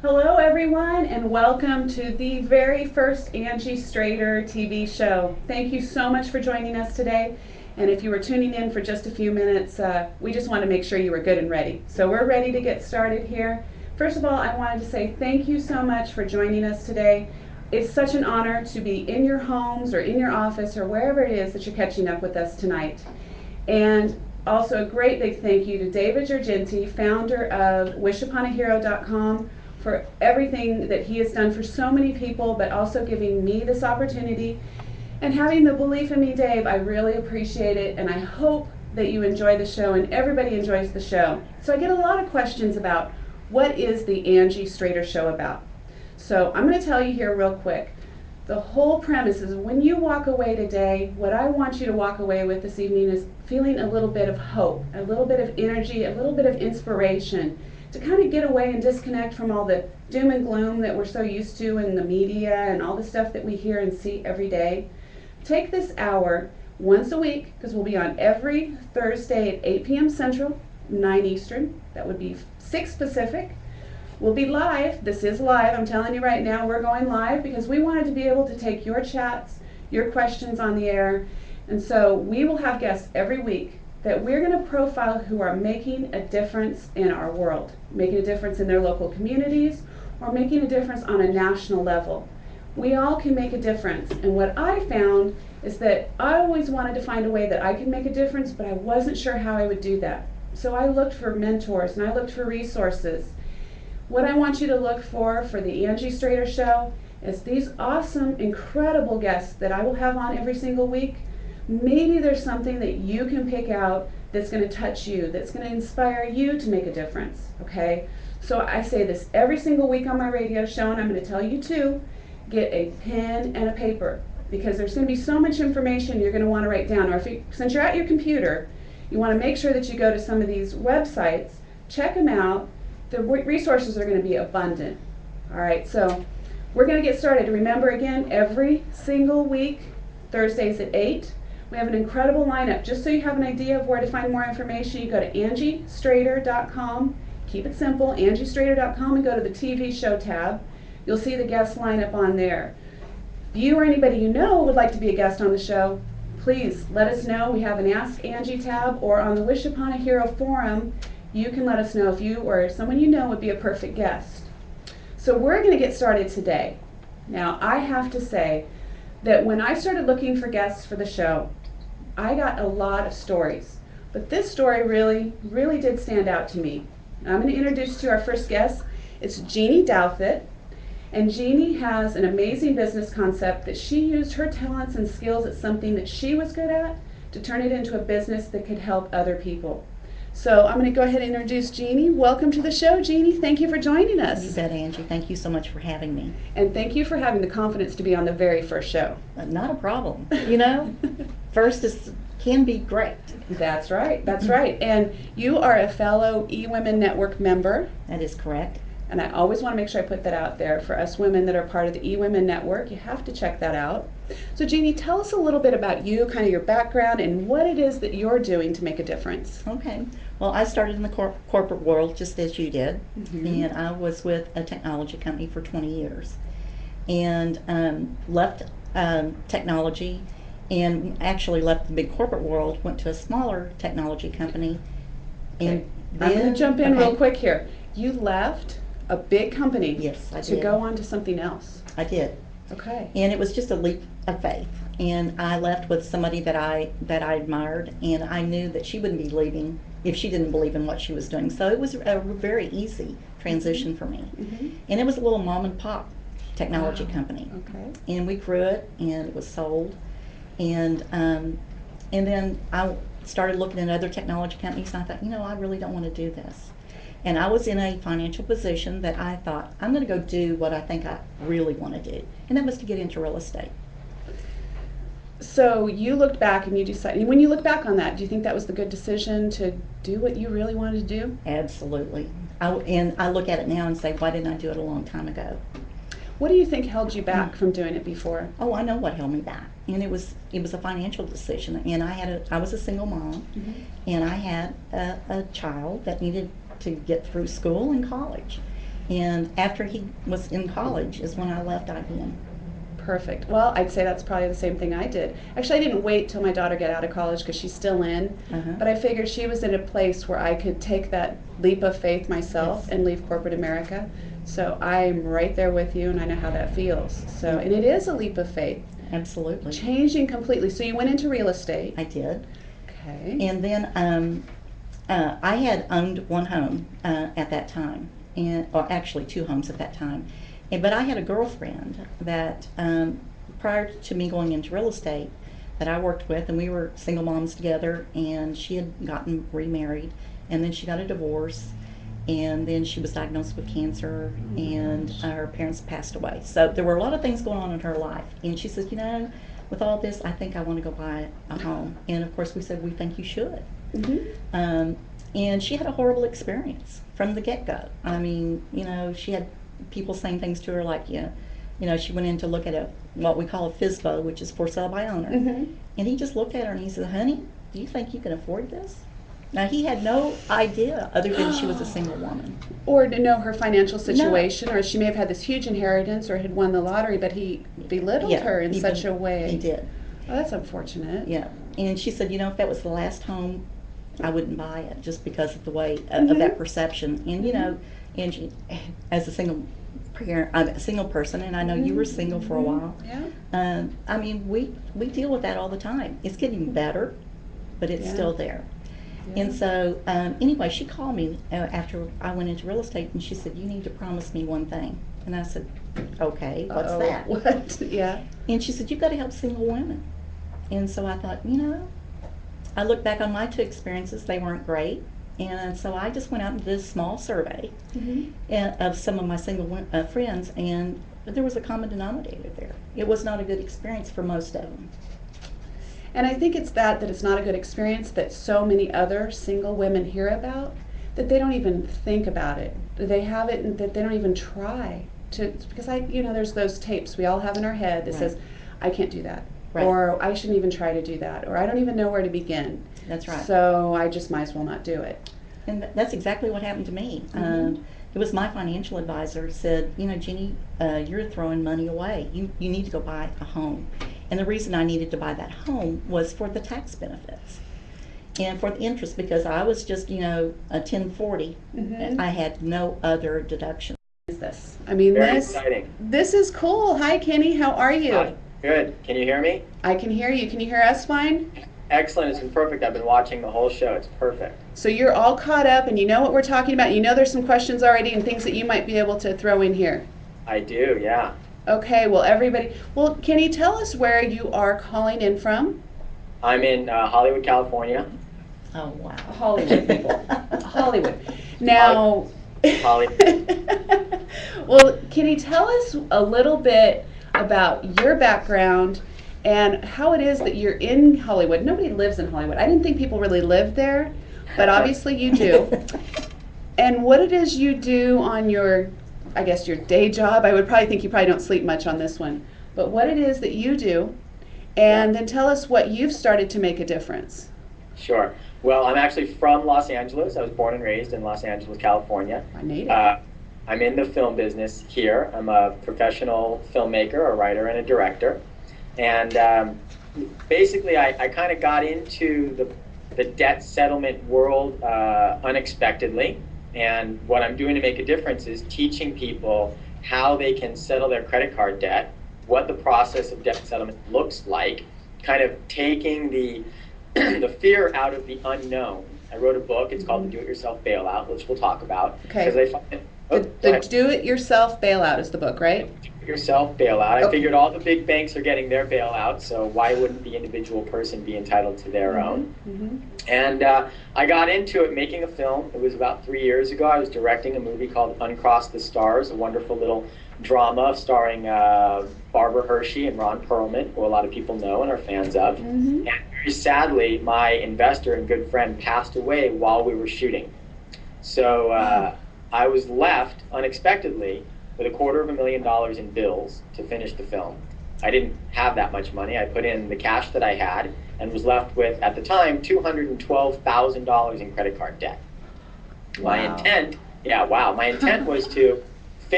Hello everyone and welcome to the very first Angie Strader TV show. Thank you so much for joining us today. And if you were tuning in for just a few minutes, we just want to make sure you were good and ready. So we're ready to get started here. First of all, I wanted to say thank you so much for joining us today. It's such an honor to be in your homes or in your office or wherever it is that you're catching up with us tonight. And also a great big thank you to David Urgenti, founder of wishuponahero.com, for everything that he has done for so many people, but also giving me this opportunity and having the belief in me, Dave. I really appreciate it, and I hope that you enjoy the show and everybody enjoys the show. So I get a lot of questions about what is the Angie Strader show about. So I'm going to tell you here real quick. The whole premise is when you walk away today, what I want you to walk away with this evening is feeling a little bit of hope, a little bit of energy, a little bit of inspiration, to kind of get away and disconnect from all the doom and gloom that we're so used to in the media and all the stuff that we hear and see every day. Take this hour once a week, because we'll be on every Thursday at 8 p.m. Central, 9 Eastern. That would be 6 Pacific. We'll be live. This is live. I'm telling you right now, we're going live because we wanted to be able to take your chats, your questions on the air. And so we will have guests every week that we're going to profile who are making a difference in our world, making a difference in their local communities, or making a difference on a national level. We all can make a difference, and what I found is that I always wanted to find a way that I could make a difference, but I wasn't sure how I would do that. So I looked for mentors and I looked for resources. What I want you to look for the Angie Strader show is these awesome, incredible guests that I will have on every single week. Maybe there's something that you can pick out that's going to touch you, that's going to inspire you to make a difference, okay? So I say this every single week on my radio show, and I'm going to tell you too, get a pen and a paper, because there's going to be so much information you're going to want to write down. Or since you're at your computer, you want to make sure that you go to some of these websites, check them out. The resources are going to be abundant. All right, so we're going to get started. Remember, again, every single week, Thursdays at 8. We have an incredible lineup. Just so you have an idea of where to find more information, you go to angiestrader.com. Keep it simple, angiestrader.com, and go to the TV show tab. You'll see the guest lineup on there. If you or anybody you know would like to be a guest on the show, please let us know. We have an Ask Angie tab, or on the Wish Upon a Hero forum, you can let us know if you or someone you know would be a perfect guest. So we're going to get started today. Now, I have to say that when I started looking for guests for the show, I got a lot of stories, but this story really did stand out to me. I'm going to introduce to you our first guest. It's Jeanie Douthit, and Jeanie has an amazing business concept that she used her talents and skills at something that she was good at to turn it into a business that could help other people. So I'm going to go ahead and introduce Jeanie. Welcome to the show, Jeanie. Thank you for joining us. You bet, Angie. Thank you so much for having me. And thank you for having the confidence to be on the very first show. Not a problem. First can be great. That's right. That's right. And you are a fellow eWomen Network member. That is correct. And I always want to make sure I put that out there for us women that are part of the eWomen Network. You have to check that out. So Jeanie, tell us a little bit about you, kind of your background, and what it is that you're doing to make a difference. Okay. Well, I started in the corporate world just as you did, and I was with a technology company for 20 years, and left technology, and actually left the big corporate world, went to a smaller technology company. And I'm going to jump in real quick here. You left a big company, yes, I to did. go on to something else. I did. Okay. And it was just a leap of faith. And I left with somebody that I admired, and I knew that she wouldn't be leaving if she didn't believe in what she was doing. So it was a very easy transition for me. And it was a little mom and pop technology company. Okay. And we grew it, and it was sold. And then I started looking at other technology companies, and I thought, I really don't want to do this. And I was in a financial position that I thought, I'm going to go do what I think I really want to do. And that was to get into real estate. So you looked back and you decided, and when you look back on that, do you think that was the good decision to do what you really wanted to do? Absolutely. And I look at it now and say, why didn't I do it a long time ago? What do you think held you back from doing it before? Oh, I know what held me back. And it was a financial decision. And I was a single mom, and I had a child that needed to get through school and college. And after he was in college is when I left IBM. Perfect. Well, I'd say that's probably the same thing I did. Actually, I didn't wait till my daughter got out of college because she's still in, but I figured she was in a place where I could take that leap of faith myself and leave corporate America. So I'm right there with you, and I know how that feels. So, and it is a leap of faith. Absolutely. Changing completely. So you went into real estate. I did. Okay. And then I had owned one home at that time, or actually two homes at that time. But I had a girlfriend that, prior to me going into real estate, that I worked with, and we were single moms together, and she had gotten remarried, and then she got a divorce, and then she was diagnosed with cancer, and her parents passed away. So there were a lot of things going on in her life, and she said, with all this, I think I want to go buy a home. And of course we said, we think you should. And she had a horrible experience from the get-go. I mean, she had people saying things to her like, she went in to look at what we call a FSBO, which is for sale by owner. And he just looked at her and he said, honey, do you think you can afford this? Now, he had no idea other than she was a single woman. Or to know her financial situation, or she may have had this huge inheritance or had won the lottery, but he belittled her in such a way. He did. Oh, that's unfortunate. Yeah. And she said, if that was the last home, I wouldn't buy it just because of the way of that perception. And, Angie, as a single person, and I know you were single for a while. Yeah. I mean, we deal with that all the time. It's getting better, but it's still there. Yeah. And so, anyway, she called me after I went into real estate, and she said, you need to promise me one thing. And I said, okay, what's that? What? Yeah. And she said, you've got to help single women. And so I thought, I look back on my two experiences, they weren't great. And so I just went out and did a small survey of some of my single friends, and there was a common denominator there. It was not a good experience for most of them. And I think it's that it's not a good experience that so many other single women hear about, that they don't even think about it. They have it, and that they don't even try to, because there's those tapes we all have in our head that says, I can't do that. Right. Or I shouldn't even try to do that, or I don't even know where to begin. That's right. So I just might as well not do it. And that's exactly what happened to me. It was my financial advisor said, Jeannie, you're throwing money away. You need to go buy a home. And the reason I needed to buy that home was for the tax benefits and for the interest, because I was just, a 1040. I had no other deduction. This? I mean, Very exciting. This is cool. Hi, Kenny. How are you? Hi. Good. Can you hear me? I can hear you. Can you hear us fine? Excellent. It's been perfect. I've been watching the whole show. It's perfect. So you're all caught up and you know what we're talking about. You know there's some questions already and things that you might be able to throw in here. I do, yeah. Okay, well, can you tell us where you are calling in from? I'm in Hollywood, California. Oh, wow. Hollywood, people. Hollywood. Now, Hollywood. Well, can you tell us a little bit about your background and how it is that you're in Hollywood? Nobody lives in Hollywood. I didn't think people really lived there, but obviously you do. And what it is you do on your day job. I would probably think you probably don't sleep much on this one. But what it is that you do, and then tell us what you've started to make a difference. Sure. Well, I'm actually from Los Angeles. I was born and raised in Los Angeles, California. My native. I'm in the film business here. I'm a professional filmmaker, a writer, and a director. And basically, I kind of got into the debt settlement world unexpectedly. And what I'm doing to make a difference is teaching people how they can settle their credit card debt, what the process of debt settlement looks like, kind of taking the fear out of the unknown. I wrote a book. It's called The Do-It-Yourself Bailout, which we'll talk about. Okay. Because I find the Do-It-Yourself Bailout is the book, right? Do-It-Yourself Bailout. I figured all the big banks are getting their bailout, so why wouldn't the individual person be entitled to their own? And I got into it making a film. It was about 3 years ago. I was directing a movie called Uncross the Stars, a wonderful little drama starring Barbara Hershey and Ron Perlman, who a lot of people know and are fans of. And very sadly, my investor and good friend passed away while we were shooting. So I was left unexpectedly with $250,000 in bills to finish the film. I didn't have that much money. I put in the cash that I had and was left with, at the time, $212,000 in credit card debt. Wow. My intent was to